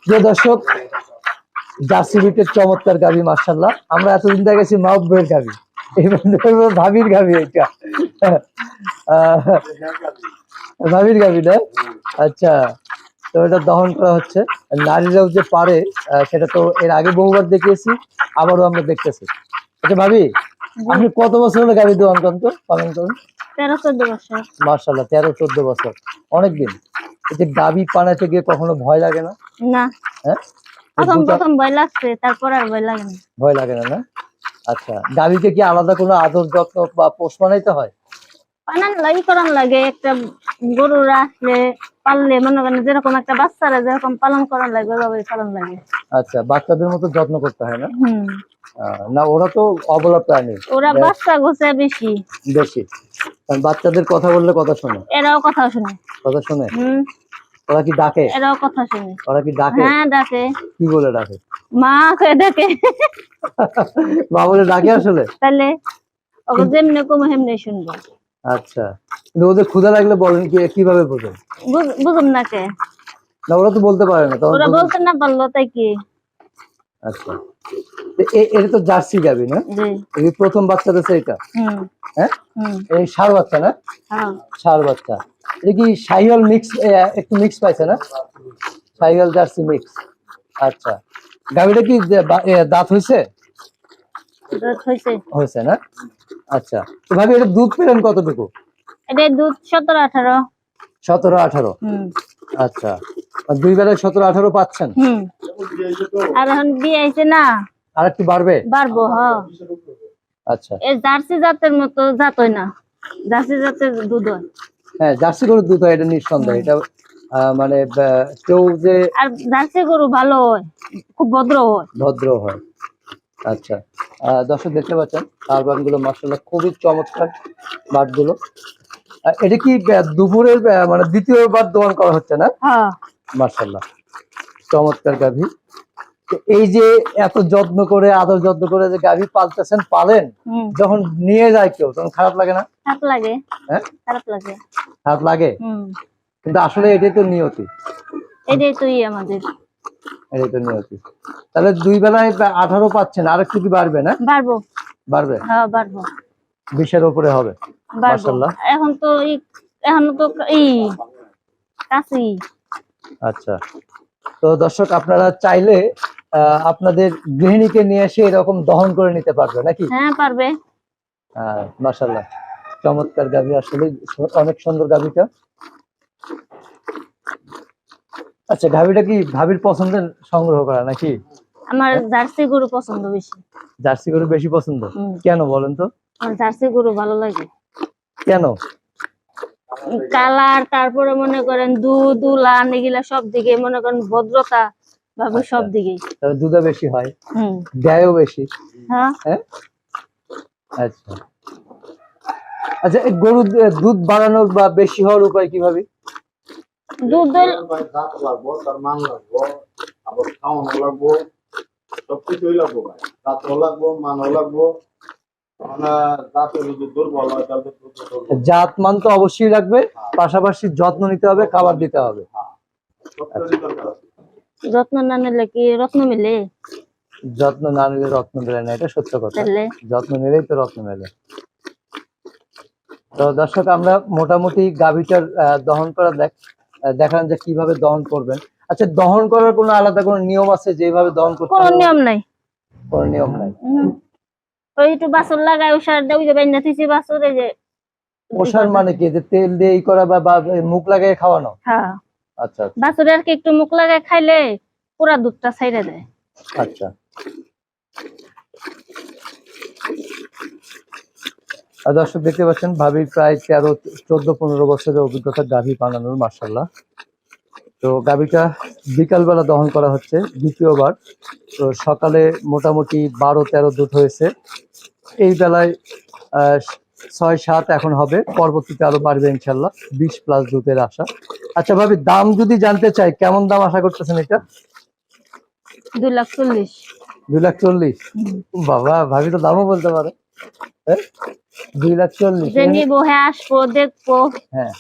প্রিয় দর্শক, জার্সি বিটের চমৎকার গাভী মাশাআল্লাহ। আমরা এতদিন দেখেছি মাহবুব ভাইয়ের গাভী, এবার ভাবির গাভী এটা। ভাবির গাভী না? আচ্ছা, তো এটা দহন করা হচ্ছে। নারীরাও যে পারে সেটা তো এর আগে বহুবার দেখিয়েছি, আবারও আমরা দেখতেছি। আচ্ছা ভাবি, আপনি কত বছর হলো গাভী দহন করেন, তো পালন করেন? 13-14 বছর। মাশাআল্লাহ, 13-14 বছর, অনেকদিন। এই যে গাভী পানাতে গিয়ে কখনো ভয় লাগে না? না, হ্যাঁ, প্রথম ভয় লাগছে, তারপর আর ভয় লাগে না। ভয় লাগে না, না? আচ্ছা, গাভীকে কি আলাদা কোনো আদর যত্ন বা পোষ মানাইতে হয়? পালন লাগি করান লাগে। একটা গরু রাখলে পাললে মনে করেন যেরকম একটা বাচ্চারা যেরকম পালন করান লাগে ওইভাবে পালন লাগে। আচ্ছা, বাচ্চাদের মতো যত্ন করতে হয় না? হুম, না, ওরা তো অবলা প্রাণী, ওরা বাচ্চা গোছে বেশি বেশি। কারণ বাচ্চাদের কথা বললে কথা শোনে। এরাও কথা শুনে। কথা শোনে? হুম, ওরা কি ডাকে? এরাও কথা শুনে। ওরা কি ডাকে? হ্যাঁ ডাকে। কি বলে ডাকে? মা কে ডাকে। মা বলে ডাকে আসলে? তাহলে ওকে যেমনি কম হেমনি শুনবো। আচ্ছা, কিন্তু ওদের ক্ষুধা লাগলে বলেন কি, কিভাবে বোঝেন? বুঝুন না কে, না, ওরা তো বলতে পারে না, তখন ওরা বলতে না পারলো তাই কি। আচ্ছা, এটা তো জার্সি গাভী না? জি। এই প্রথম বাচ্চা দিয়েছে এটা? হুম হ্যাঁ, হুম। এই ষাঁড় বাচ্চা না? হ্যাঁ, ষাঁড় বাচ্চা। এটা কি শাহিওয়াল মিক্স, একটু মিক্স পাইছে না? Sahiwal jersey mix. আচ্ছা, গাভীটা কি দাঁত হয়েছে? দুধ হয়েছে। হয়েছে না? আচ্ছা, তো ভাবি এটা দুধ পেলেন কতটুকু? এটা দুধ 17-18। 17-18? হুম আচ্ছা, আর দুই বেলায় 17-18 পাচ্ছেন? হুম। আর এখন বিয়ে আইছে না, আর একটু বাড়বে? বাড়বো। হ্যাঁ, আচ্ছা, এই জার্সি জাতের মতো জাত হয় না, জার্সি জাতের দুধ হয়। হ্যাঁ, জার্সি গরুর দুধ হয়, এটা নিঃসন্দেহ। এটা মানে কেউ যে আর জার্সি গরু ভালো হয়, খুব ভদ্র হয়। ভদ্র হয়। আচ্ছা, দর্শক দেখতে পাচ্ছেন আর বাটগুলো মাশাআল্লাহ খুবই চমৎকার বাটগুলো। এটা কি দুপুরের মানে দ্বিতীয়বার দোয়ান করা হচ্ছে না? হ্যাঁ, মাশাআল্লাহ, চমৎকার গাভী। তো এই যে এত যত্ন করে, আদর যত্ন করে যে গাভী পালতেছেন, পালেন, যখন নিয়ে যায় কেউ তখন খারাপ লাগে না? খারাপ লাগে। হ্যাঁ, খারাপ লাগে। খারাপ লাগে, কিন্তু আসলে এটাই তো নিয়তি। এটাই তো আমাদের। এটাই তো নিয়তি। তাহলে দুই বেলায় 18 পাচ্ছেন, আর একটু কি বাড়বে না? বাড়বো। বাড়বে? হ্যাঁ, বাড়বো। 20-এর উপরে হবে মাশাআল্লাহ। এখন তো কাশি। আচ্ছা, তো দর্শক আপনারা চাইলে আপনাদের গৃহিণীকে নিয়ে এসে এরকম দহন করে নিতে পারবে নাকি? হ্যাঁ, পারবে। মাশাআল্লাহ, চমৎকার গাভী, আসলে অনেক সুন্দর গাভীটা। আচ্ছা, গাভীটা কি ভাবির পছন্দের সংগ্রহ করা নাকি? আমার জার্সি গরু পছন্দ বেশি। জার্সি গরু বেশি পছন্দ? কেন বলেন তো? আমার জার্সি গরু ভালো লাগে। কেন? কালার, তারপরে মনে করেন দুধ, উলান, এগুলা সব দিকে মনে করেন ভদ্রতা ভাবে সব দিকে। তবে দুধও বেশি হয়, গায়েও বেশি। হ্যাঁ। আচ্ছা আচ্ছা, এই গরুর দুধ বাড়ানোর বা বেশি হওয়ার উপায় কিভাবে? দুধ লাগবো, তার মান লাগবো, আবার খাওয়ানো লাগবো, সবকিছুই লাগবো ভাই। দাঁতও লাগবো, মানও লাগবো। জাত মান তো অবশ্যই লাগবে, পাশাপাশি যত্ন নিতে হবে, খাবার দিতে হবে। যত্ন না নিলে কি রত্ন মিলে? যত্ন না নিলে রত্ন মেলে না, এটা সত্য কথা। যত্ন নিলেই তো রত্ন মেলে। তো দর্শক, আমরা মোটামুটি গাভীটার দহন করা দেখান যে কিভাবে দহন করবেন। আচ্ছা, দহন করার কোনো আলাদা কোনো নিয়ম আছে যেভাবে দহন করতে? কোনো নিয়ম নাই। কোনো নিয়ম নাই? ওই একটু বাছুর লাগায়, ওষার দেই যে বাইন্দা থিছি বাছুর, এই যে ওষার মানে কি, যে তেল দিয়ে ই করা বা মুখ লাগায় খাওয়ানো? হ্যাঁ, আচ্ছা, বাছুরের কি একটু মুখ লাগায় খাইলে পুরা দুধটা ছাইড়া দেয়। আচ্ছা। আর দর্শক দেখতে পাচ্ছেন ভাবির প্রায় 14-15 বছরের অভিজ্ঞতা গাভী বানানোর মাশাআল্লাহ। তো গাভীটা বিকালবেলা দহন করা হচ্ছে দ্বিতীয়বার। তো সকালে মোটামুটি 12-13 দুধ হয়েছে, এই বেলায় 6-7 এখন হবে, পরবর্তীতে আরো বাড়বে ইনশাল্লাহ, 20+ দুধের আশা। আচ্ছা ভাবি, দাম যদি জানতে চাই, কেমন দাম আশা করতেছেন এটা? 2,40,000। 2,40,000? বাবা, ভাবি তো দামও বলতে পারে। 2,40,000 যে নিবো, হ্যাঁ আসবো, দেখবো, হ্যাঁ,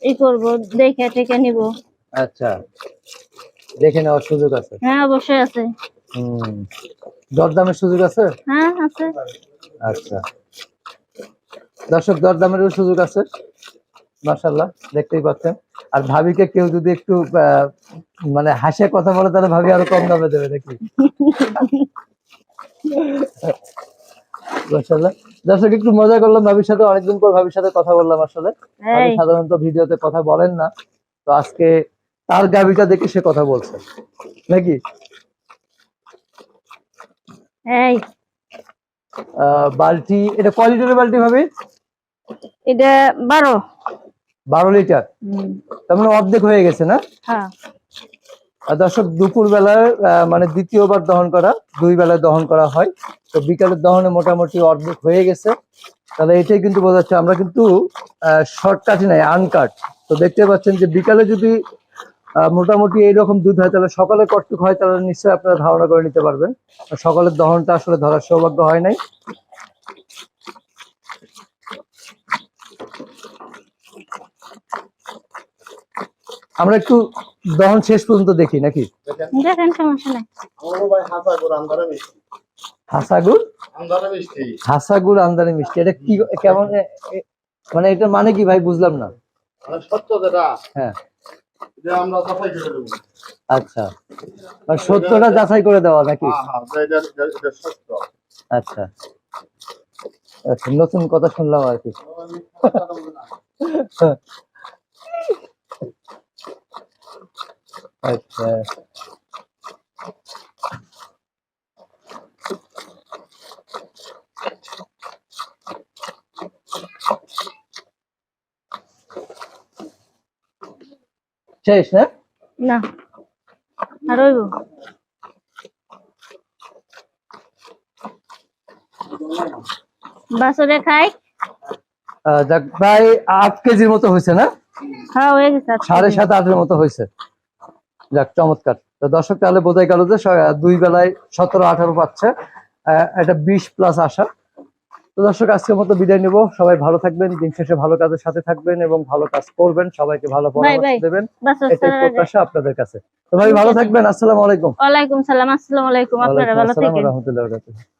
ই করবো, দেখে টেকে নিবো। আচ্ছা, দেখে নেওয়ার সুযোগ আছে। হ্যাঁ অবশ্যই আছে। হুম, দরদামের সুযোগ আছে। হ্যাঁ আছে। আচ্ছা দর্শক, দরদামেরও সুযোগ আছে মাশাআল্লাহ, দেখতেই পাচ্ছেন। আর ভাবিকে কেউ যদি একটু মানে হাসিয়ে কথা বলে তাহলে ভাবি আরো কম দামে দেবে নাকি? মাশাআল্লাহ। দর্শক একটু মজা করলাম ভাবির সাথে, অনেকদিন পর ভাবির সাথে কথা বললাম আসলে। ভাবি এই সাধারণত ভিডিওতে কথা বলেন না, তো আজকে তার গাবিটা দেখে সে কথা বলছে নাকি? এই বালতি, এটা কয় লিটারের বালতি ভাবি? এটা 12। 12 লিটার, তার মানে অর্ধেক হয়ে গেছে না? হ্যাঁ। আর দর্শক দুপুর বেলায় মানে দ্বিতীয়বার দহন করা, 2 বেলায় দহন করা হয়, তো বিকালের দহনে মোটামুটি অর্ধেক হয়ে গেছে। তাহলে এটাই কিন্তু বোঝা যাচ্ছে আমরা কিন্তু শর্টকাটই নাই, আনকাট। তো দেখতে পাচ্ছেন যে বিকালে যদি মোটামুটি এইরকম দুধ হয় তাহলে সকালে কতটুকু হয় তাহলে নিশ্চয়ই আপনারা ধারণা করে নিতে পারবেন। সকালের দহনটা আসলে ধরার সৌভাগ্য হয় নাই। আমরা একটু দহন শেষ পর্যন্ত দেখি নাকি? দেখেন সমস্যা নাই। আমার ভাই হাসাগুর আন্দারে মিষ্টি। হাসাগুড় আন্দারে মিষ্টি। হাসাগুড় আমদানি মিষ্টি, এটা কি কেমন মানে এটার মানে কি ভাই, বুঝলাম না। মানে সত্য যেটা, হ্যাঁ যে আমরা যাচাই করে দেবো। আচ্ছা, মানে সত্যটা যাচাই করে দেওয়া নাকি? হ্যাঁ হ্যাঁ, এটা সত্য। আচ্ছা আচ্ছা, নতুন কথা শুনলাম আর কি। আচ্ছা শেষ না? না আর হইব। বাছরে খাই। যাক, প্রায় 8 কেজির মতো হয়েছে না? হ্যাঁ হয়ে গেছে। 7.5 8-এর মতো হয়েছে। যাক চমৎকার। তো দর্শক তাহলে বোঝাই গেল যে 2 বেলায় 17-18 পাচ্ছে, এটা 20+ আশা। তো দর্শক আজকের মতো বিদায় নেব, সবাই ভালো থাকবেন, দিন শেষে ভালো কাজের সাথে থাকবেন এবং ভালো কাজ করবেন, সবাইকে ভালো পরামর্শ দেবেন, এটাই প্রত্যাশা আপনাদের কাছে। তো ভাই ভালো থাকবেন, আসসালামু আলাইকুম। ওয়ালাইকুম সালাম। আসসালামু আলাইকুম। আপনারা ভালো ওয়ালাইকুম আসসালাম থাকেন। ওয়া রাহমাতুল্লাহি ওয়া বারাকাতুহু।